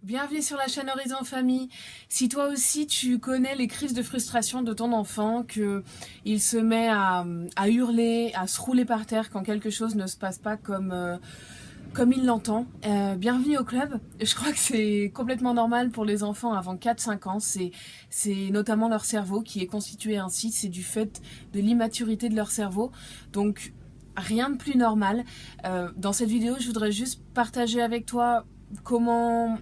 Bienvenue sur la chaîne Horizon Famille. Si toi aussi tu connais les crises de frustration de ton enfant, que il se met à hurler, à se rouler par terre quand quelque chose ne se passe pas comme il l'entend, bienvenue au club. Je crois que c'est complètement normal pour les enfants avant 4-5 ans. C'est notamment leur cerveau qui est constitué ainsi. C'est du fait de l'immaturité de leur cerveau. Donc rien de plus normal. Dans cette vidéo, je voudrais juste partager avec toi comment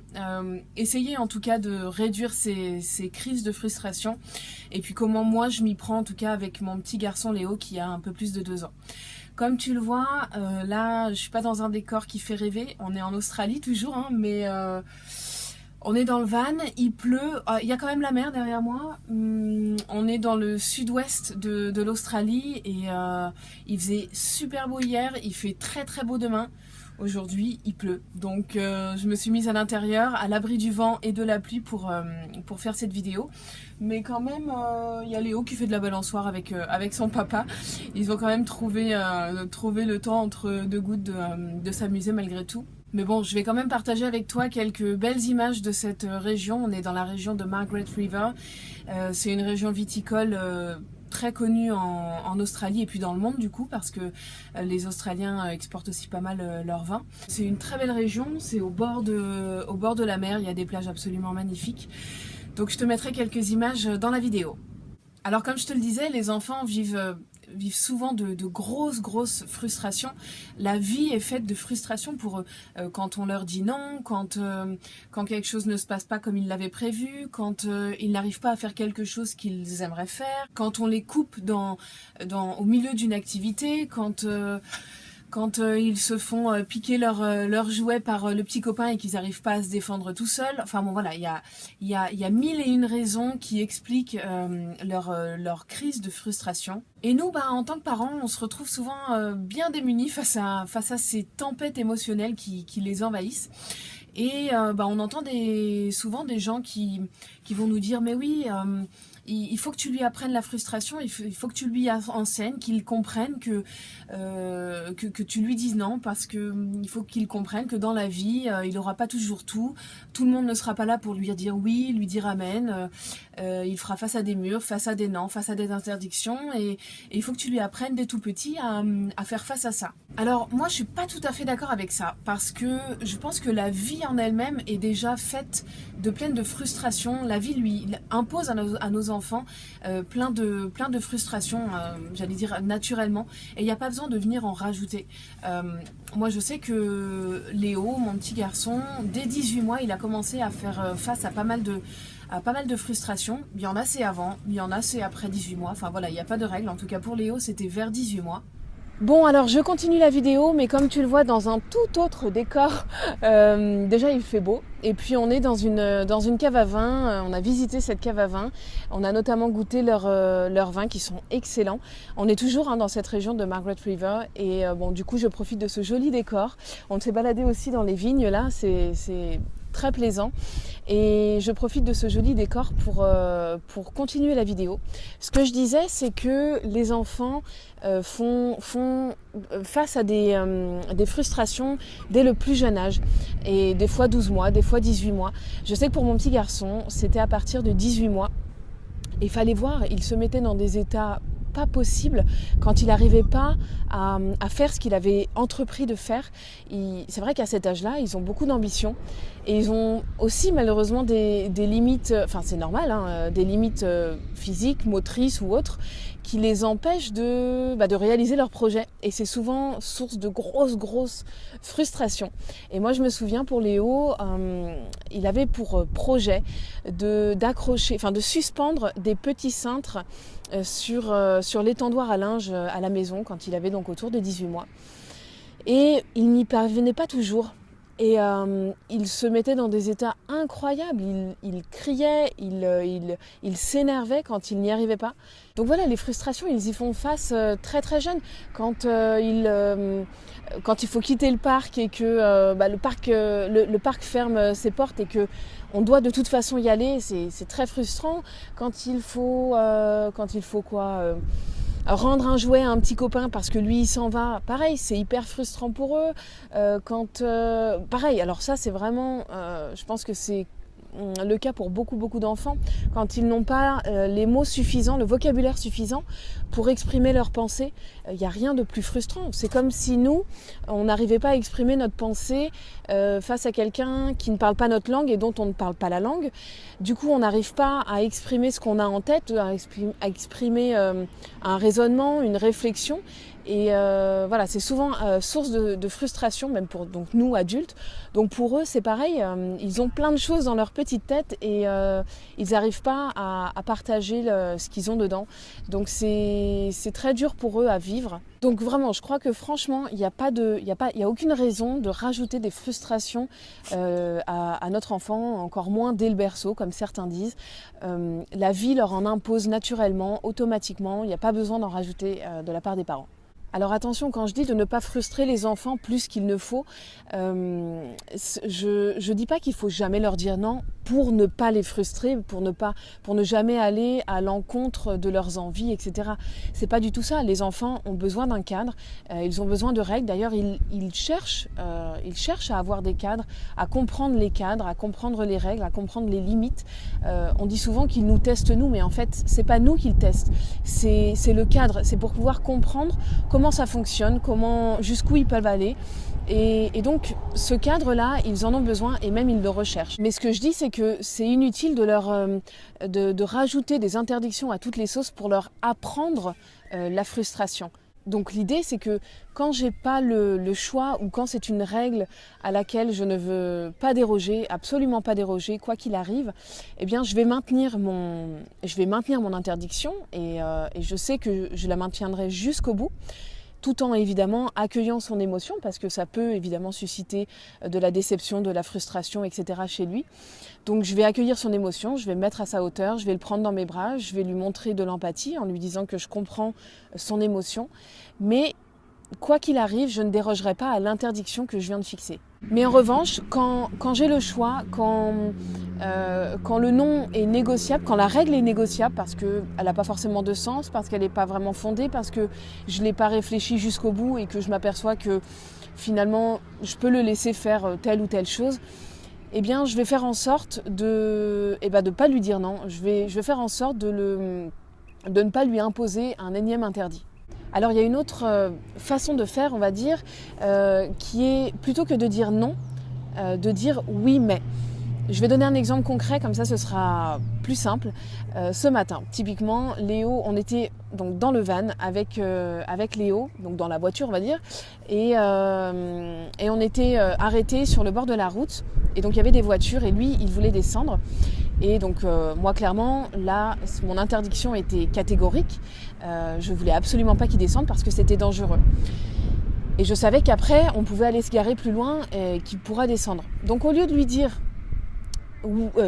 essayer en tout cas de réduire ces crises de frustration et puis comment moi je m'y prends en tout cas avec mon petit garçon Léo qui a un peu plus de 2 ans. Comme tu le vois, là je suis pas dans un décor qui fait rêver, on est en Australie toujours, hein, mais on est dans le van, il pleut, il y a quand même la mer derrière moi. On est dans le sud-ouest de l'Australie et il faisait super beau hier, il fait très très beau demain. Aujourd'hui, il pleut. Donc je me suis mise à l'intérieur, à l'abri du vent et de la pluie pour faire cette vidéo. Mais quand même, il y a Léo qui fait de la balançoire avec son papa. Ils ont quand même trouvé le temps entre deux gouttes de s'amuser malgré tout. Mais bon, je vais quand même partager avec toi quelques belles images de cette région. On est dans la région de Margaret River. C'est une région viticole très connue en Australie et puis dans le monde du coup, parce que les Australiens exportent aussi pas mal leur vin. C'est une très belle région, c'est au bord de la mer, il y a des plages absolument magnifiques. Donc je te mettrai quelques images dans la vidéo. Alors comme je te le disais, les enfants vivent souvent de grosses frustrations. La vie est faite de frustrations pour eux. Quand on leur dit non, quand quelque chose ne se passe pas comme ils l'avaient prévu, quand ils n'arrivent pas à faire quelque chose qu'ils aimeraient faire, quand on les coupe au milieu d'une activité, quand ils se font piquer leur jouet par le petit copain et qu'ils n'arrivent pas à se défendre tout seuls. Enfin bon voilà, il y a mille et une raisons qui expliquent leur crise de frustration. Et nous, en tant que parents, on se retrouve souvent bien démunis face à ces tempêtes émotionnelles qui les envahissent. Et on entend souvent des gens qui vont nous dire « mais oui, il faut que tu lui apprennes la frustration, il faut que tu lui enseignes, qu'il comprenne que tu lui dises non, parce que il faut qu'il comprenne que dans la vie, il n'aura pas toujours tout le monde ne sera pas là pour lui dire oui, lui dire amen, il fera face à des murs, face à des non, face à des interdictions, et il faut que tu lui apprennes dès tout petit à faire face à ça. » Alors moi je suis pas tout à fait d'accord avec ça, parce que je pense que la vie en elle-même est déjà faite pleine de frustrations. La vie lui impose à nos enfants plein de frustrations, j'allais dire naturellement, et il n'y a pas besoin de venir en rajouter. Moi je sais que Léo, mon petit garçon, dès 18 mois il a commencé à faire face à pas mal de frustrations. Il y en a c'est avant, il y en a c'est après 18 mois, enfin voilà, il n'y a pas de règle. En tout cas pour Léo c'était vers 18 mois. Bon, alors je continue la vidéo, mais comme tu le vois dans un tout autre décor, déjà il fait beau, et puis on est dans une cave à vin, on a visité cette cave à vin, on a notamment goûté leurs vins qui sont excellents. On est toujours dans cette région de Margaret River, et du coup je profite de ce joli décor. On s'est baladé aussi dans les vignes là, c'est très plaisant, et je profite de ce joli décor pour continuer la vidéo. Ce que je disais, c'est que les enfants font face à des frustrations dès le plus jeune âge, et des fois 12 mois, des fois 18 mois. Je sais que pour mon petit garçon, c'était à partir de 18 mois. Il fallait voir, il se mettait dans des états pas possible quand il n'arrivait pas à faire ce qu'il avait entrepris de faire. C'est vrai qu'à cet âge-là, ils ont beaucoup d'ambition, et ils ont aussi malheureusement des limites, enfin c'est normal, des limites physiques, motrices ou autres, qui les empêchent de réaliser leurs projets. Et c'est souvent source de grosses frustrations. Et moi je me souviens pour Léo, il avait pour projet d'accrocher, enfin de suspendre des petits cintres sur l'étendoir à linge à la maison quand il avait donc autour de 18 mois. Et il n'y parvenait pas toujours. Et il se mettait dans des états incroyables, il criait, il s'énervait quand il n'y arrivait pas. Donc voilà, les frustrations, ils y font face très très jeunes. Quand il faut quitter le parc et que le parc ferme ses portes et que on doit de toute façon y aller, c'est très frustrant. Quand il faut rendre un jouet à un petit copain parce que lui il s'en va, pareil, c'est hyper frustrant pour eux. Pareil, alors ça c'est vraiment, je pense que c'est le cas pour beaucoup d'enfants, quand ils n'ont pas les mots suffisants, le vocabulaire suffisant pour exprimer leurs pensées. Il n'y a rien de plus frustrant. C'est comme si nous, on n'arrivait pas à exprimer notre pensée face à quelqu'un qui ne parle pas notre langue et dont on ne parle pas la langue. Du coup, on n'arrive pas à exprimer ce qu'on a en tête, à exprimer un raisonnement, une réflexion. Et voilà, c'est souvent source de frustration, même pour donc, nous adultes. Donc pour eux, c'est pareil, ils ont plein de choses dans leur petite tête et ils n'arrivent pas à partager ce qu'ils ont dedans. Donc c'est très dur pour eux à vivre. Donc vraiment, je crois que franchement, il n'y a aucune raison de rajouter des frustrations à notre enfant, encore moins dès le berceau, comme certains disent. La vie leur en impose naturellement, automatiquement, il n'y a pas besoin d'en rajouter de la part des parents. Alors attention, quand je dis de ne pas frustrer les enfants plus qu'il ne faut, je dis pas qu'il faut jamais leur dire non pour ne pas les frustrer, pour ne jamais aller à l'encontre de leurs envies, etc. C'est pas du tout ça. Les enfants ont besoin d'un cadre, ils ont besoin de règles. D'ailleurs, ils cherchent à avoir des cadres, à comprendre les cadres, à comprendre les règles, à comprendre les limites. On dit souvent qu'ils nous testent nous, mais en fait, c'est pas nous qu'ils testent. C'est le cadre. C'est pour pouvoir comprendre comment ça fonctionne, jusqu'où ils peuvent aller. Et donc, ce cadre-là, ils en ont besoin et même ils le recherchent. Mais ce que je dis, c'est que c'est inutile de rajouter des interdictions à toutes les sauces pour leur apprendre la frustration. Donc l'idée, c'est que quand j'ai pas le choix ou quand c'est une règle à laquelle je ne veux pas déroger, absolument pas déroger, quoi qu'il arrive, eh bien je vais maintenir mon interdiction et je sais que je la maintiendrai jusqu'au bout, tout en évidemment accueillant son émotion parce que ça peut évidemment susciter de la déception, de la frustration, etc. chez lui. Donc je vais accueillir son émotion, je vais me mettre à sa hauteur, je vais le prendre dans mes bras, je vais lui montrer de l'empathie en lui disant que je comprends son émotion. Mais quoi qu'il arrive, je ne dérogerai pas à l'interdiction que je viens de fixer. Mais en revanche, quand j'ai le choix, quand le non est négociable, quand la règle est négociable parce qu'elle n'a pas forcément de sens, parce qu'elle n'est pas vraiment fondée, parce que je ne l'ai pas réfléchi jusqu'au bout et que je m'aperçois que finalement je peux le laisser faire telle ou telle chose, eh bien je vais faire en sorte de pas lui dire non, je vais faire en sorte de ne pas lui imposer un énième interdit. Alors il y a une autre façon de faire, on va dire, qui est plutôt que de dire non, de dire oui mais. Je vais donner un exemple concret, comme ça ce sera plus simple. Ce matin, typiquement, Léo, on était donc dans le van avec Léo, donc dans la voiture on va dire, et on était arrêtés sur le bord de la route, et donc il y avait des voitures, et lui, il voulait descendre. Et donc moi clairement, là, mon interdiction était catégorique. Je voulais absolument pas qu'il descende parce que c'était dangereux. Et je savais qu'après, on pouvait aller se garer plus loin et qu'il pourra descendre. Donc au lieu de lui dire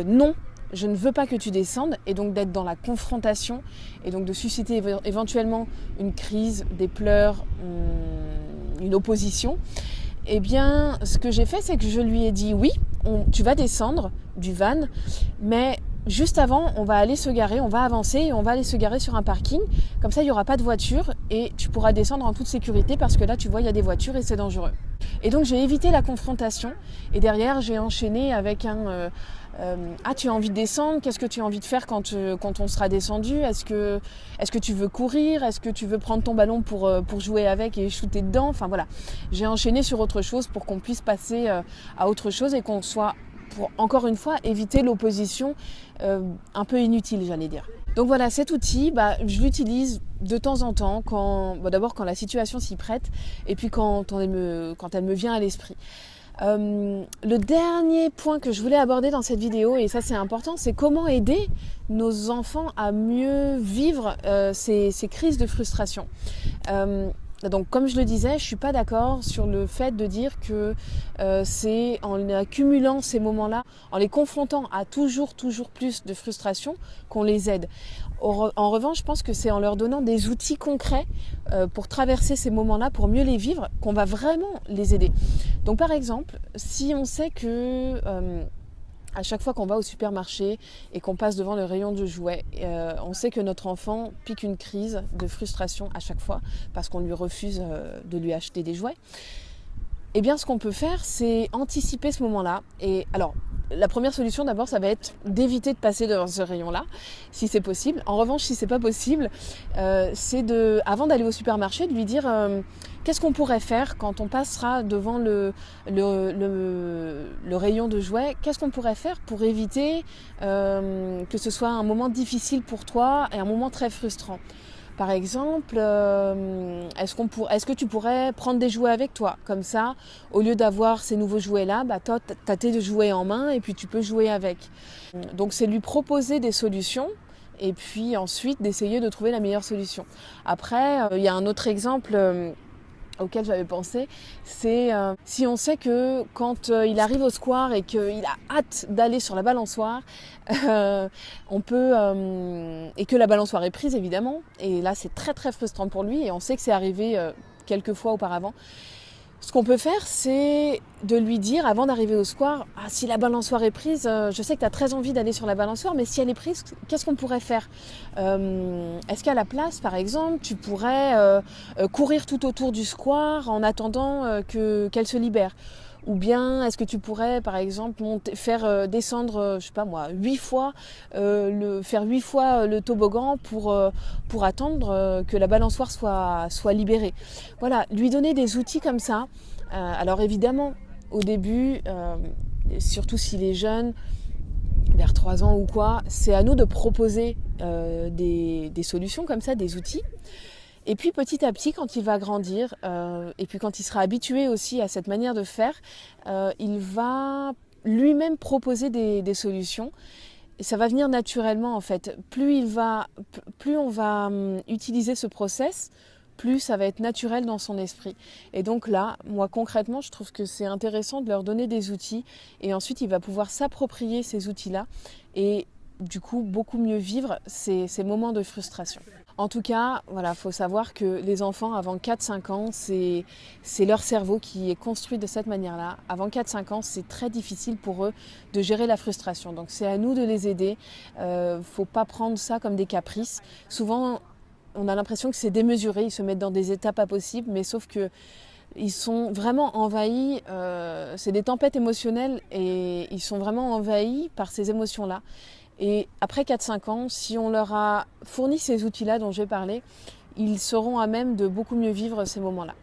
non, je ne veux pas que tu descendes, et donc d'être dans la confrontation, et donc de susciter éventuellement une crise, des pleurs, une opposition, eh bien ce que j'ai fait, c'est que je lui ai dit oui, tu vas descendre du van, mais juste avant, on va aller se garer, on va avancer et on va aller se garer sur un parking. Comme ça, il n'y aura pas de voiture et tu pourras descendre en toute sécurité parce que là, tu vois, il y a des voitures et c'est dangereux. Et donc, j'ai évité la confrontation et derrière, j'ai enchaîné avec tu as envie de descendre? Qu'est-ce que tu as envie de faire quand on sera descendu? Est-ce que tu veux courir? Est-ce que tu veux prendre ton ballon pour jouer avec et shooter dedans? Enfin voilà, j'ai enchaîné sur autre chose pour qu'on puisse passer à autre chose et qu'on soit, pour encore une fois, éviter l'opposition un peu inutile, j'allais dire. Donc voilà, cet outil, je l'utilise de temps en temps, d'abord quand la situation s'y prête, et puis quand elle me vient à l'esprit. Le dernier point que je voulais aborder dans cette vidéo, et ça c'est important, c'est comment aider nos enfants à mieux vivre ces crises de frustration. Donc comme je le disais, je suis pas d'accord sur le fait de dire que c'est en accumulant ces moments-là, en les confrontant à toujours plus de frustration qu'on les aide. En revanche, je pense que c'est en leur donnant des outils concrets pour traverser ces moments-là, pour mieux les vivre, qu'on va vraiment les aider. Donc par exemple, si on sait que À chaque fois qu'on va au supermarché et qu'on passe devant le rayon de jouets, on sait que notre enfant pique une crise de frustration à chaque fois parce qu'on lui refuse de lui acheter des jouets. Eh bien, ce qu'on peut faire, c'est anticiper ce moment-là. Et alors, la première solution, d'abord, ça va être d'éviter de passer devant ce rayon-là, si c'est possible. En revanche, si c'est pas possible, c'est avant d'aller au supermarché, de lui dire qu'est-ce qu'on pourrait faire quand on passera devant le rayon de jouets. Qu'est-ce qu'on pourrait faire pour éviter que ce soit un moment difficile pour toi et un moment très frustrant. Par exemple, est-ce que tu pourrais prendre des jouets avec toi? Comme ça, au lieu d'avoir ces nouveaux jouets-là, toi, tu as tes jouets en main et puis tu peux jouer avec. Donc, c'est lui proposer des solutions et puis ensuite d'essayer de trouver la meilleure solution. Après, il y a un autre exemple auquel j'avais pensé, c'est si on sait que quand il arrive au square et qu'il a hâte d'aller sur la balançoire, on peut et que la balançoire est prise évidemment, et là c'est très très frustrant pour lui et on sait que c'est arrivé quelques fois auparavant. Ce qu'on peut faire, c'est de lui dire, avant d'arriver au square, si la balançoire est prise, je sais que tu as très envie d'aller sur la balançoire, mais si elle est prise, qu'est-ce qu'on pourrait faire? Est-ce qu'à la place, par exemple, tu pourrais courir tout autour du square en attendant qu'elle se libère? Ou bien est-ce que tu pourrais, par exemple, faire descendre, je sais pas moi, 8 fois, faire 8 fois le toboggan pour attendre que la balançoire soit libérée. Voilà, lui donner des outils comme ça. Alors évidemment, au début, surtout s'il est jeune, vers 3 ans ou quoi, c'est à nous de proposer des solutions comme ça, des outils. Et puis petit à petit, quand il va grandir, et puis quand il sera habitué aussi à cette manière de faire, il va lui-même proposer des solutions. Et ça va venir naturellement en fait. Plus on va utiliser ce process, plus ça va être naturel dans son esprit. Et donc là, moi concrètement, je trouve que c'est intéressant de leur donner des outils et ensuite il va pouvoir s'approprier ces outils-là et du coup beaucoup mieux vivre ces moments de frustration. En tout cas, voilà, faut savoir que les enfants avant 4-5 ans, c'est leur cerveau qui est construit de cette manière-là. Avant 4-5 ans, c'est très difficile pour eux de gérer la frustration. Donc c'est à nous de les aider. Faut pas prendre ça comme des caprices. Souvent, on a l'impression que c'est démesuré, ils se mettent dans des états pas possibles, mais sauf que ils sont vraiment envahis, c'est des tempêtes émotionnelles et ils sont vraiment envahis par ces émotions-là. Et après 4-5 ans, si on leur a fourni ces outils-là dont j'ai parlé, ils seront à même de beaucoup mieux vivre ces moments-là.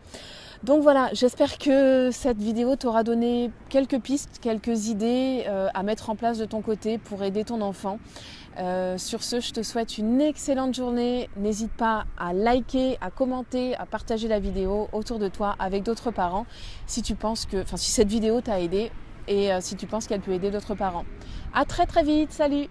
Donc voilà, j'espère que cette vidéo t'aura donné quelques pistes, quelques idées à mettre en place de ton côté pour aider ton enfant. Sur ce, je te souhaite une excellente journée. N'hésite pas à liker, à commenter, à partager la vidéo autour de toi avec d'autres parents si cette vidéo t'a aidé et si tu penses qu'elle peut aider d'autres parents. À très très vite, salut!